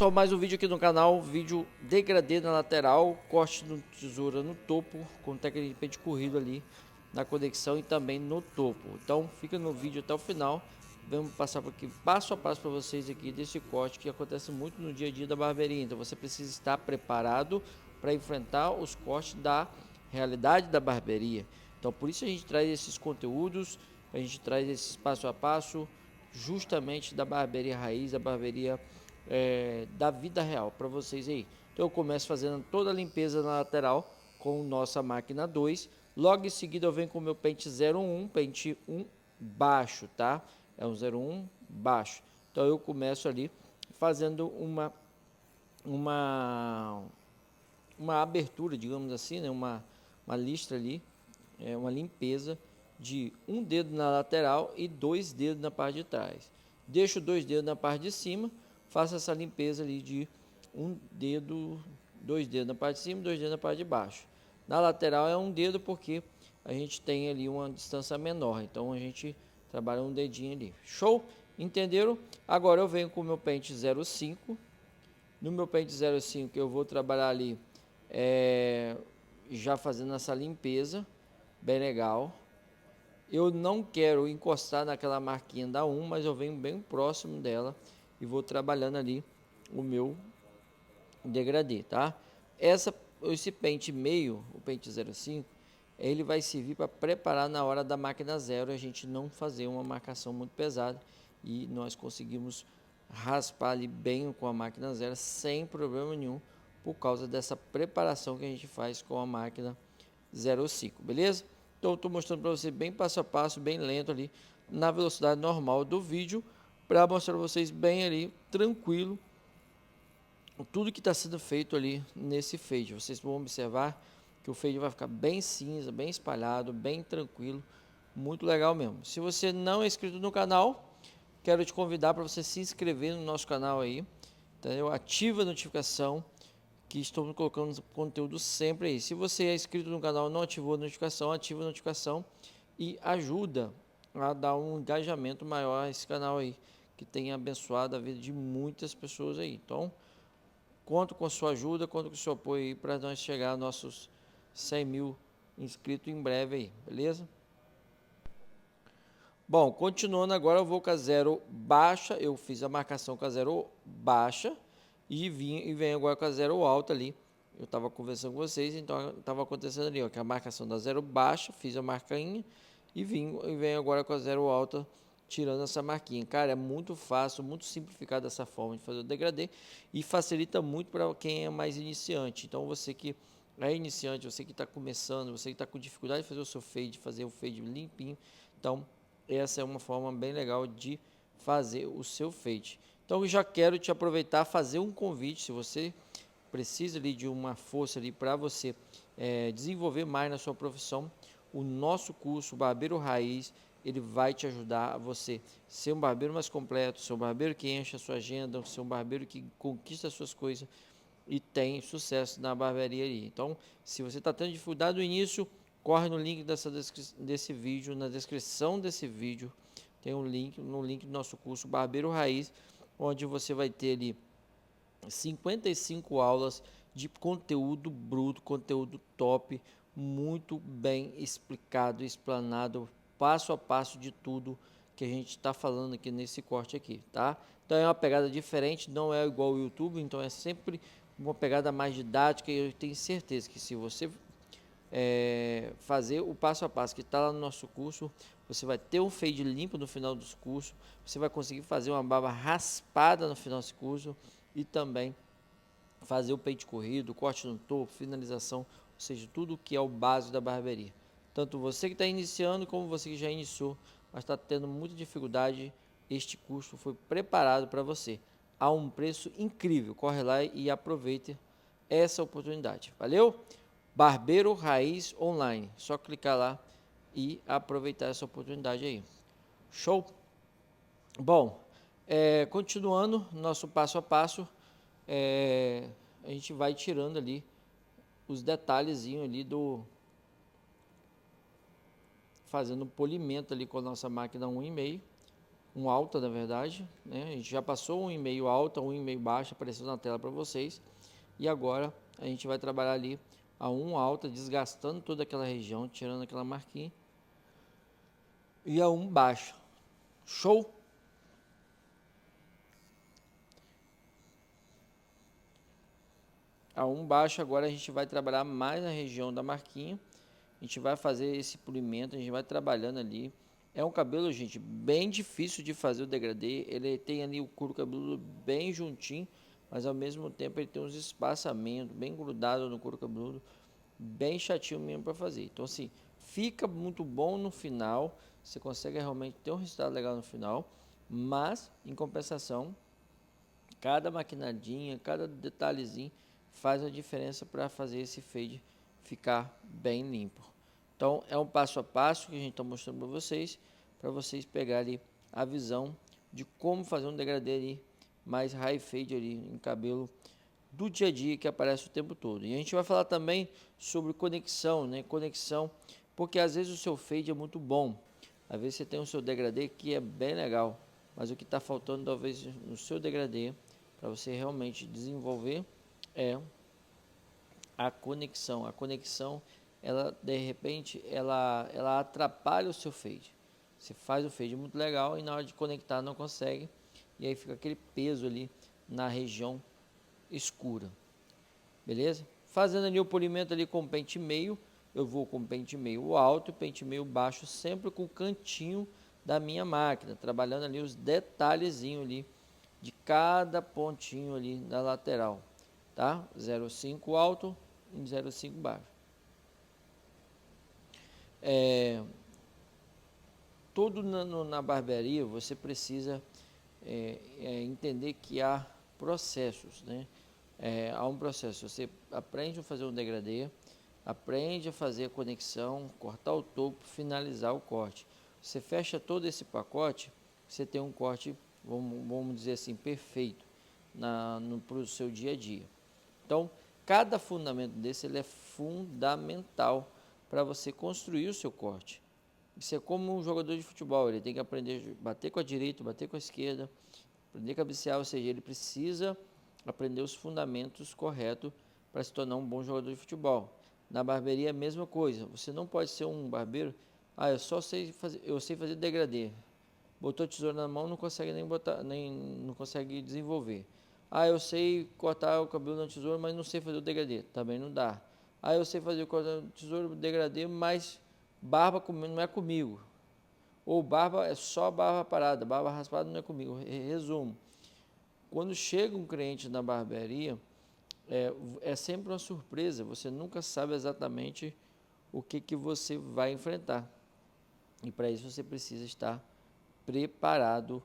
Pessoal, mais um vídeo aqui no canal, vídeo degradê na lateral, corte de tesoura no topo, com técnica de pente corrido ali na conexão e também no topo. Então fica no vídeo até o final, vamos passar por aqui passo a passo para vocês aqui desse corte que acontece muito no dia a dia da barbearia. Então você precisa estar preparado para enfrentar os cortes da realidade da barbearia. Então por isso a gente traz esses conteúdos, a gente traz esses passo a passo justamente da barbearia raiz, da barbearia da vida real para vocês aí. Então eu começo fazendo toda a limpeza na lateral com nossa máquina 2. Logo em seguida eu venho com o meu pente 01, pente 1 baixo, tá? É um 01 baixo. Então eu começo ali fazendo uma abertura, digamos assim, né? uma listra ali, uma limpeza de um dedo na lateral e 2 dedos na parte de trás. Deixo 2 dedos na parte de cima, faço essa limpeza ali de um dedo, 2 dedos na parte de cima, 2 dedos na parte de baixo. Na lateral é um dedo porque a gente tem ali uma distância menor, então a gente trabalha um dedinho ali. Show? Entenderam? Agora eu venho com o meu pente 05. No meu pente 05 eu vou trabalhar ali já fazendo essa limpeza bem legal. Eu não quero encostar naquela marquinha da 1, mas eu venho bem próximo dela e vou trabalhando ali o meu degradê, tá? Esse pente meio, o pente 05, ele vai servir para preparar na hora da máquina 0, a gente não fazer uma marcação muito pesada e nós conseguimos raspar ali bem com a máquina 0 sem problema nenhum, por causa dessa preparação que a gente faz com a máquina 05, beleza? Então eu estou mostrando para você bem passo a passo, bem lento ali, na velocidade normal do vídeo, para mostrar para vocês bem ali, tranquilo, tudo que está sendo feito ali nesse fade. Vocês vão observar que o fade vai ficar bem cinza, bem espalhado, bem tranquilo, muito legal mesmo. Se você não é inscrito no canal, quero te convidar para você se inscrever no nosso canal aí, entendeu? Ativa a notificação, que estamos colocando conteúdo sempre aí. Se você é inscrito no canal e não ativou a notificação, ativa a notificação e ajuda a dar um engajamento maior a esse canal aí, que tem abençoado a vida de muitas pessoas aí. Então, conto com a sua ajuda, conto com o seu apoio aí para nós chegar aos nossos 100 mil inscritos em breve aí, beleza? Bom, continuando agora, eu vou com a 0 baixa, eu fiz a marcação com a 0 baixa e venho agora com a 0 alta ali. Eu estava conversando com vocês, então estava acontecendo ali, ó, que a marcação da 0 baixa, fiz a marcainha e venho agora com a 0 alta, tirando essa marquinha. Cara, é muito fácil, muito simplificado essa forma de fazer o degradê e facilita muito para quem é mais iniciante. Então você que é iniciante, você que está começando, você que está com dificuldade de fazer o seu fade, fazer o fade limpinho, então essa é uma forma bem legal de fazer o seu fade. Então eu já quero te aproveitar, fazer um convite, se você precisa ali de uma força ali para você desenvolver mais na sua profissão, o nosso curso Barbeiro Raiz, ele vai te ajudar a você ser um barbeiro mais completo, ser um barbeiro que enche a sua agenda, ser um barbeiro que conquista as suas coisas e tem sucesso na barbearia ali. Então, se você está tendo dificuldade no início, corre no link desse vídeo, na descrição desse vídeo tem um link, no link do nosso curso Barbeiro Raiz, onde você vai ter ali 55 aulas de conteúdo bruto, conteúdo top, muito bem explicado, explanado, passo a passo de tudo que a gente está falando aqui nesse corte aqui, tá? Então é uma pegada diferente, não é igual ao YouTube, então é sempre uma pegada mais didática e eu tenho certeza que se você fazer o passo a passo que está lá no nosso curso, você vai ter um fade limpo no final dos cursos, você vai conseguir fazer uma barba raspada no final desse curso e também fazer o pente corrido, corte no topo, finalização, ou seja, tudo que é o básico da barbearia. Tanto você que está iniciando como você que já iniciou, mas está tendo muita dificuldade, este curso foi preparado para você a um preço incrível. Corre lá e aproveite essa oportunidade. Valeu? Barbeiro Raiz Online. Só clicar lá e aproveitar essa oportunidade aí. Show? Bom, continuando nosso passo a passo, a gente vai tirando ali os detalhezinhos ali fazendo polimento ali com a nossa máquina 1,5. um alta, na verdade, né? A gente já passou um e-mail alta, um e-mail baixa, apareceu na tela para vocês. E agora a gente vai trabalhar ali a um alta, desgastando toda aquela região, tirando aquela marquinha. E a um baixa. Show? A um baixa agora a gente vai trabalhar mais na região da marquinha. A gente vai fazer esse polimento, a gente vai trabalhando ali. É um cabelo, gente, bem difícil de fazer o degradê. Ele tem ali o couro cabeludo bem juntinho, mas ao mesmo tempo ele tem uns espaçamentos bem grudados no couro cabeludo, bem chatinho mesmo para fazer. Então assim, fica muito bom no final, você consegue realmente ter um resultado legal no final, mas em compensação, cada maquinadinha, cada detalhezinho faz a diferença para fazer esse fade ficar bem limpo. Então é um passo a passo que a gente está mostrando para vocês pegarem a visão de como fazer um degradê ali mais high fade ali em cabelo do dia a dia que aparece o tempo todo. E a gente vai falar também sobre conexão, né? Conexão, porque às vezes o seu fade é muito bom, às vezes você tem o seu degradê que é bem legal, mas o que está faltando talvez no seu degradê para você realmente desenvolver é a conexão. A conexão, ela de repente, ela atrapalha o seu fade. Você faz o fade muito legal e na hora de conectar não consegue, e aí fica aquele peso ali na região escura. Beleza? Fazendo ali o polimento ali com pente meio, eu vou com pente meio alto e pente meio baixo, sempre com o cantinho da minha máquina, trabalhando ali os detalhezinhos ali de cada pontinho ali da lateral, tá? 0,5 alto e 0,5 baixo. Tudo na barbearia você precisa entender que há processos, né? Há um processo, você aprende a fazer um degradê, aprende a fazer a conexão, cortar o topo, finalizar o corte. Você fecha todo esse pacote, você tem um corte, vamos dizer assim, perfeito para o seu dia a dia. Então, cada fundamento desse ele é fundamental para você construir o seu corte. Isso é como um jogador de futebol, ele tem que aprender a bater com a direita, bater com a esquerda, aprender a cabecear, ou seja, ele precisa aprender os fundamentos corretos para se tornar um bom jogador de futebol. Na barbearia é a mesma coisa, você não pode ser um barbeiro, eu sei fazer degradê. Botou tesoura na mão, não consegue nem botar, nem não consegue desenvolver. Eu sei cortar o cabelo na tesoura, mas não sei fazer o degradê, também não dá. Eu sei fazer o tesoura, o degradê, mas barba não é comigo. Ou barba é só barba parada, barba raspada não é comigo. Resumo, quando chega um cliente na barbearia, é sempre uma surpresa, você nunca sabe exatamente o que você vai enfrentar. E para isso você precisa estar preparado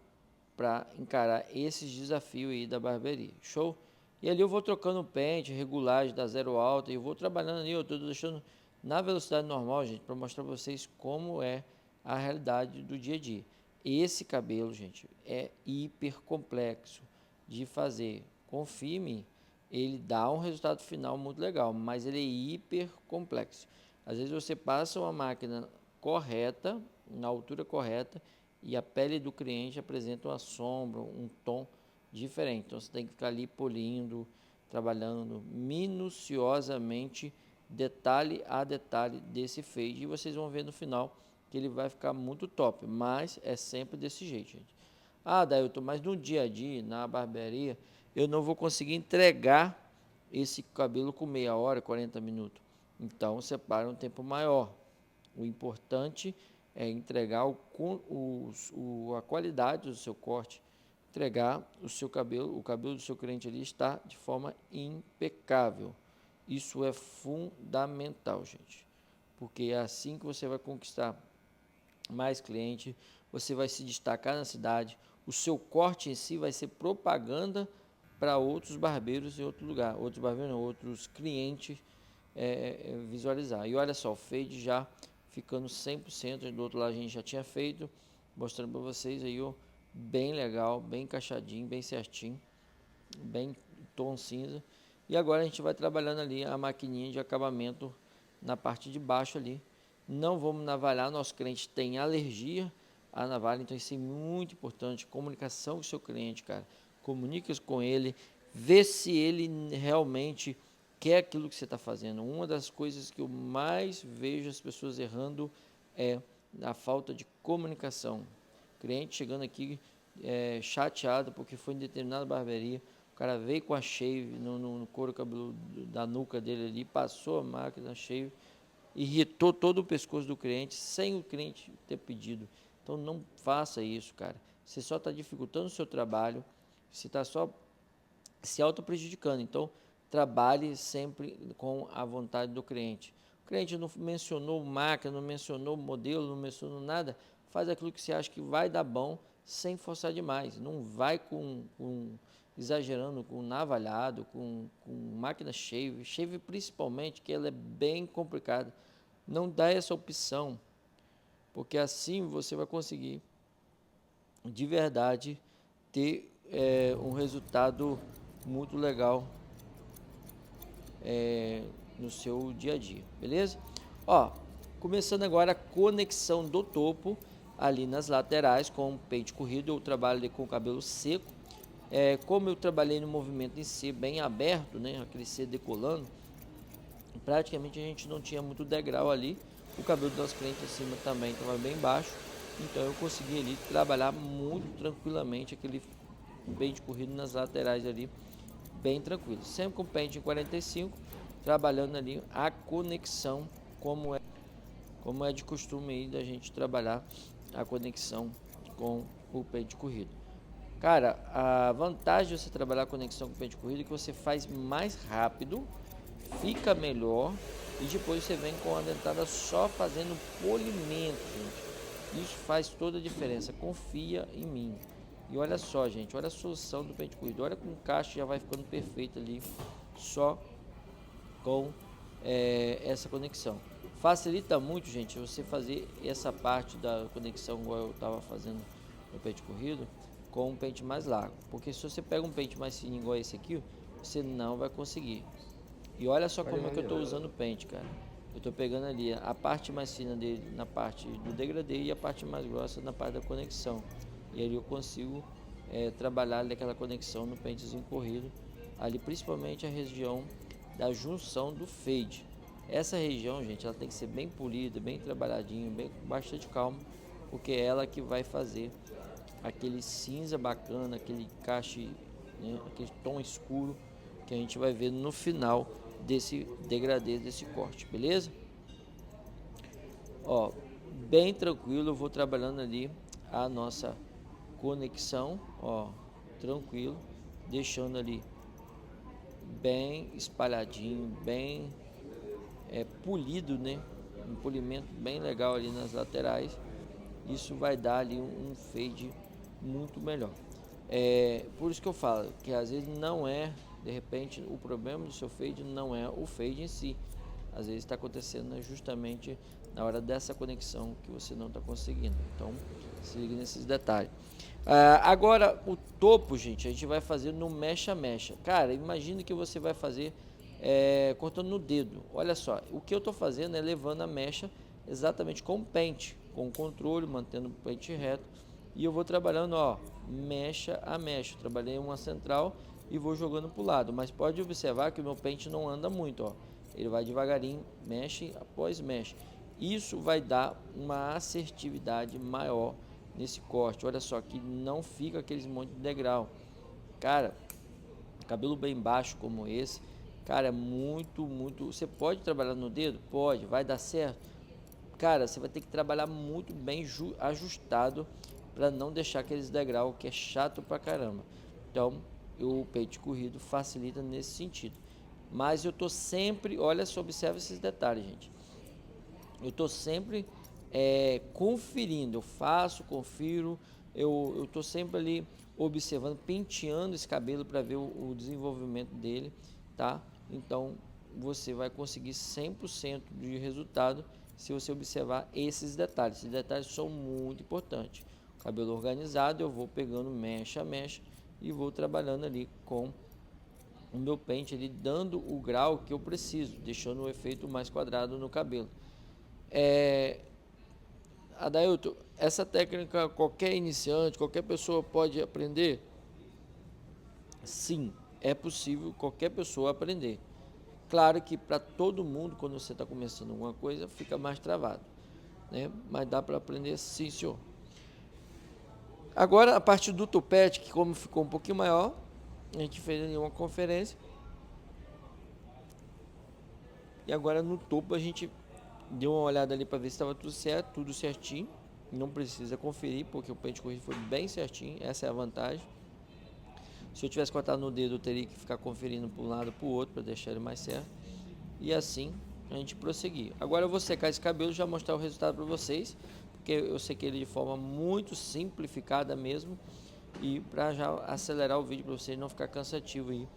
para encarar esses desafios aí da barbearia. Show? E ali eu vou trocando o pente, regulagem da zero alta, e eu vou trabalhando ali, eu estou deixando na velocidade normal, gente, para mostrar para vocês como é a realidade do dia a dia. Esse cabelo, gente, é hiper complexo de fazer. Confie-me, ele dá um resultado final muito legal, mas ele é hiper complexo. Às vezes você passa uma máquina correta, na altura correta, e a pele do cliente apresenta uma sombra, um tom diferente. Então você tem que ficar ali polindo, trabalhando minuciosamente, detalhe a detalhe desse fade, e vocês vão ver no final que ele vai ficar muito top, mas é sempre desse jeito, gente. Dailton, mas no dia a dia, na barbearia, eu não vou conseguir entregar esse cabelo com meia hora, 40 minutos. Então, separa um tempo maior. O importante é entregar a qualidade do seu corte, entregar o cabelo do seu cliente ali está de forma impecável. Isso é fundamental, gente, porque é assim que você vai conquistar mais cliente, você vai se destacar na cidade, o seu corte em si vai ser propaganda para outros barbeiros em outro lugar, outros barbeiros não, outros clientes visualizar. E olha só, o fade já ficando 100%, do outro lado a gente já tinha feito, mostrando para vocês aí, ó, bem legal, bem encaixadinho, bem certinho, bem tom cinza. E agora a gente vai trabalhando ali a maquininha de acabamento na parte de baixo ali. Não vamos navalhar, nosso cliente tem alergia a navalha. Então isso é muito importante, comunicação com o seu cliente, cara. Comunique com ele, vê se ele realmente quer aquilo que você está fazendo. Uma das coisas que eu mais vejo as pessoas errando é a falta de comunicação. O cliente chegando aqui chateado porque foi em determinada barbearia, o cara veio com a shave no couro cabeludo da nuca dele ali, passou a máquina shave, irritou todo o pescoço do cliente sem o cliente ter pedido. Então não faça isso, cara. Você só está dificultando o seu trabalho, você está só se auto prejudicando. Então trabalhe sempre com a vontade do cliente. O cliente não mencionou máquina, não mencionou modelo, não mencionou nada. Faz aquilo que você acha que vai dar bom, sem forçar demais. Não vai exagerando com navalhado, com máquina shave. Shave principalmente, que ela é bem complicada. Não dá essa opção, porque assim você vai conseguir de verdade ter um resultado muito legal no seu dia a dia, beleza? Ó, começando agora a conexão do topo ali nas laterais com o pente corrido. Eu trabalho com o cabelo seco. Como eu trabalhei no movimento em C bem aberto, né, aquele C decolando, praticamente a gente não tinha muito degrau ali. O cabelo do nosso cliente em cima também estava bem baixo, então eu consegui ali trabalhar muito tranquilamente aquele pente corrido nas laterais ali, bem tranquilo, sempre com pente em 45, trabalhando ali a conexão, como é de costume aí da gente trabalhar a conexão com o pente corrido. Cara, a vantagem de você trabalhar a conexão com o pente corrido é que você faz mais rápido, fica melhor, e depois você vem com a dentada só fazendo polimento, gente. Isso faz toda a diferença, confia em mim. E olha só, gente, olha a solução do pente corrido, olha como o encaixe já vai ficando perfeito ali, só com essa conexão. Facilita muito, gente, você fazer essa parte da conexão igual eu estava fazendo no pente corrido, com um pente mais largo, porque se você pega um pente mais fininho igual esse aqui, você não vai conseguir. E olha só como é que eu estou usando o pente, cara. Eu estou pegando ali a parte mais fina dele na parte do degradê e a parte mais grossa na parte da conexão. E ali eu consigo trabalhar ali aquela conexão no pentezinho corrido, ali principalmente a região da junção do fade. Essa região, gente, ela tem que ser bem polida, bem trabalhadinha, bem bastante calma, porque é ela que vai fazer aquele cinza bacana, aquele encaixe, né, aquele tom escuro que a gente vai ver no final desse degradê, desse corte, beleza? Ó, bem tranquilo, eu vou trabalhando ali a nossa conexão, ó, tranquilo, deixando ali bem espalhadinho, bem polido, né? Um polimento bem legal ali nas laterais. Isso vai dar ali um fade muito melhor. Por isso que eu falo que às vezes não é, de repente, o problema do seu fade não é o fade em si. Às vezes está acontecendo justamente na hora dessa conexão que você não está conseguindo. Então, se liga nesses detalhes. Agora, o topo, gente, a gente vai fazer no mecha-mecha. Cara, imagina que você vai fazer cortando no dedo. Olha só, o que eu estou fazendo é levando a mecha exatamente com o pente, com o controle, mantendo o pente reto. E eu vou trabalhando, ó, mecha a mecha. Trabalhei uma central e vou jogando para o lado. Mas pode observar que o meu pente não anda muito, ó. Ele vai devagarinho, mexe após mexe. Isso vai dar uma assertividade maior nesse corte. Olha só, que não fica aqueles monte de degrau. Cara, cabelo bem baixo como esse, cara, é muito. Você pode trabalhar no dedo? Pode, vai dar certo. Cara, você vai ter que trabalhar muito bem ajustado para não deixar aqueles degrau que é chato pra caramba. Então, o pente corrido facilita nesse sentido. Mas eu tô sempre, olha só, observa esses detalhes, gente. Eu tô sempre conferindo, eu faço, confiro, eu tô sempre ali observando, penteando esse cabelo para ver o desenvolvimento dele, tá? Então, você vai conseguir 100% de resultado se você observar esses detalhes. Esses detalhes são muito importantes. O cabelo organizado, eu vou pegando mecha a mecha e vou trabalhando ali com o meu pente ali, dando o grau que eu preciso, deixando o efeito mais quadrado no cabelo. Adailton, essa técnica qualquer iniciante, qualquer pessoa pode aprender? Sim, é possível qualquer pessoa aprender. Claro que para todo mundo, quando você está começando alguma coisa, fica mais travado, né? Mas dá para aprender sim, senhor. Agora, a parte do tupete, que como ficou um pouquinho maior, a gente fez ali uma conferência. E agora no topo a gente deu uma olhada ali para ver se estava tudo certo, tudo certinho. Não precisa conferir, porque o pente corrido foi bem certinho, essa é a vantagem. Se eu tivesse cortado no dedo, eu teria que ficar conferindo para um lado para o outro, para deixar ele mais certo. E assim a gente prosseguir. Agora eu vou secar esse cabelo e já mostrar o resultado para vocês, porque eu sequei ele de forma muito simplificada mesmo. E para já acelerar o vídeo para vocês não ficar cansativo aí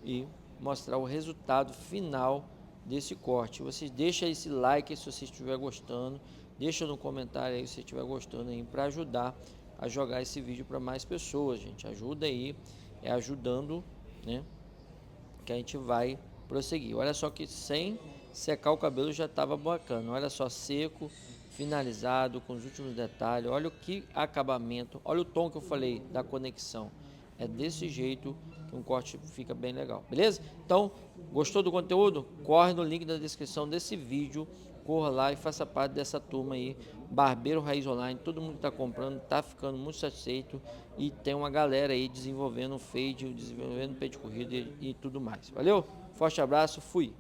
e mostrar o resultado final desse corte. Vocês deixam esse like se você estiver gostando, deixa no comentário aí se você estiver gostando aí, para ajudar a jogar esse vídeo para mais pessoas, gente. Ajuda aí, é ajudando, né, que a gente vai prosseguir. Olha só que sem secar o cabelo já estava bacana. Olha só, seco, finalizado, com os últimos detalhes. Olha o que acabamento. Olha o tom que eu falei da conexão. É desse jeito que um corte fica bem legal. Beleza? Então, gostou do conteúdo? Corre no link da descrição desse vídeo. Corra lá e faça parte dessa turma aí, Barbeiro Raiz Online. Todo mundo está comprando, está ficando muito satisfeito e tem uma galera aí desenvolvendo fade, desenvolvendo peito de corrida e tudo mais. Valeu? Forte abraço, fui!